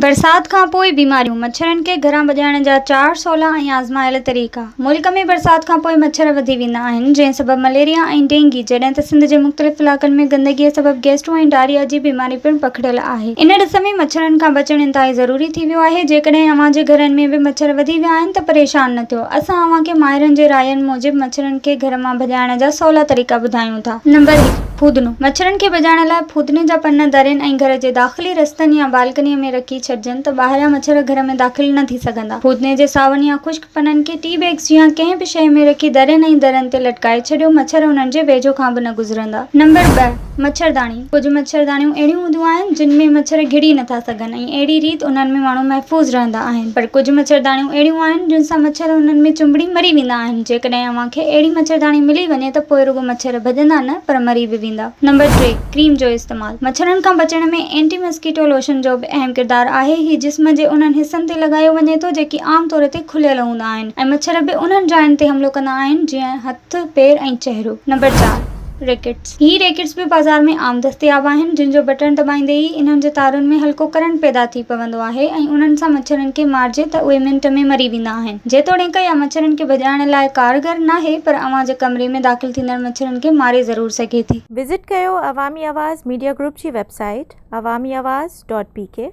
बरसात खां पोइ बीमारियूं, मच्छरनि खे घरां भॼाइण जा 4 सवला ऐं आज़मायल तरीक़ा। मुल्क में बरसात खां पोइ मच्छर वधी वेंदा आहिनि, जंहिं सबबु मलेरिया ऐं डेंगी, जॾहिं त सिंध जे मुख़्तलिफ़ इलाक़नि में गंदगीअ सबबु गैस्ट्रो ऐं डायरिया जी बीमारी पिणु पखिड़ियल आहे। इन ॾिस में मच्छरनि खां बचणु इंतहाई ज़रूरी थी वियो आहे। जेकॾहिं अव्हां जे घरनि में बि मच्छर वधी विया आहिनि त परेशान न थियो। असां अव्हां खे माहिरनि जे रायनि मूजिबि मच्छरनि खे घर मां भॼाइण जा सवला तरीक़ा ॿुधायूं था। नंबर 1, फूदनो। मच्छरनि खे भॼाइण लाइ फूदने जा पन दरियुनि ऐं घर जे दाख़िली रस्तनि या बालकनीअ में रखी छॾिजनि त ॿाहिरियां मच्छर घर में दाख़िल न थी सघंदा। फूदने जे सावनि या ख़ुश्क पननि खे टी बैग्स या कंहिं बि शइ में रखी दरियुनि ऐं दरनि ते लटकाए छॾियो। मच्छर उन्हनि जे वेझो खां बि न गुज़रंदा। नंबर 2, मच्छरदानी। कुझु मच्छरदानियूं अहिड़ियूं हूंदियूं आहिनि जिन में मच्छर घिड़ी नथा सघनि ऐं अहिड़ी रीति उन्हनि में माण्हू महफ़ूज़ रहंदा आहिनि। पर कुझु मच्छरदानियूं अहिड़ियूं आहिनि जिन सां मच्छर उन्हनि में चुंबड़ी मरी वेंदा आहिनि। जेकॾहिं अव्हां खे अहिड़ी मच्छरदानी मिली वञे त पोइ रुॻो मच्छर भॼंदा न, पर मरी बि वेंदा। नंबर 3, क्रीम जो इस्तेमालु। मच्छरनि खां बचण में एंटी मस्कीटो लोशन जो बि अहम किरदारु आहे। ही जिस्म जे उन्हनि हिस्सनि ते लॻायो वञे थो जेकी आम तौर ते खुलियल हूंदा आहिनि ऐं मच्छर बि उन्हनि जायुनि ते हमलो कंदा आहिनि जीअं हथ, पेर ऐं चहिरो। Number 4, rackets. ही रैकेट्स बि बाज़ार में आम दस्तियाब आहिनि, जिन जो बटण दॿाईंदे ई इन्हनि जे तारुनि में हल्को करंट पैदा थी पवंदो आहे ऐं उन्हनि सां मच्छरनि खे मारिजे त उहे मिंट में मरी वेंदा आहिनि। जेतोणीकि इहा मच्छरनि खे भॼाइण लाइ कारगर नाहे, पर अव्हां जे कमरे में दाख़िल थींदड़ मच्छरनि खे मारे ज़रूर सघे थी। विज़िट कयो अवामी आवाज़ मीडिया ग्रुप जी वेबसाइट awamiawaz.pk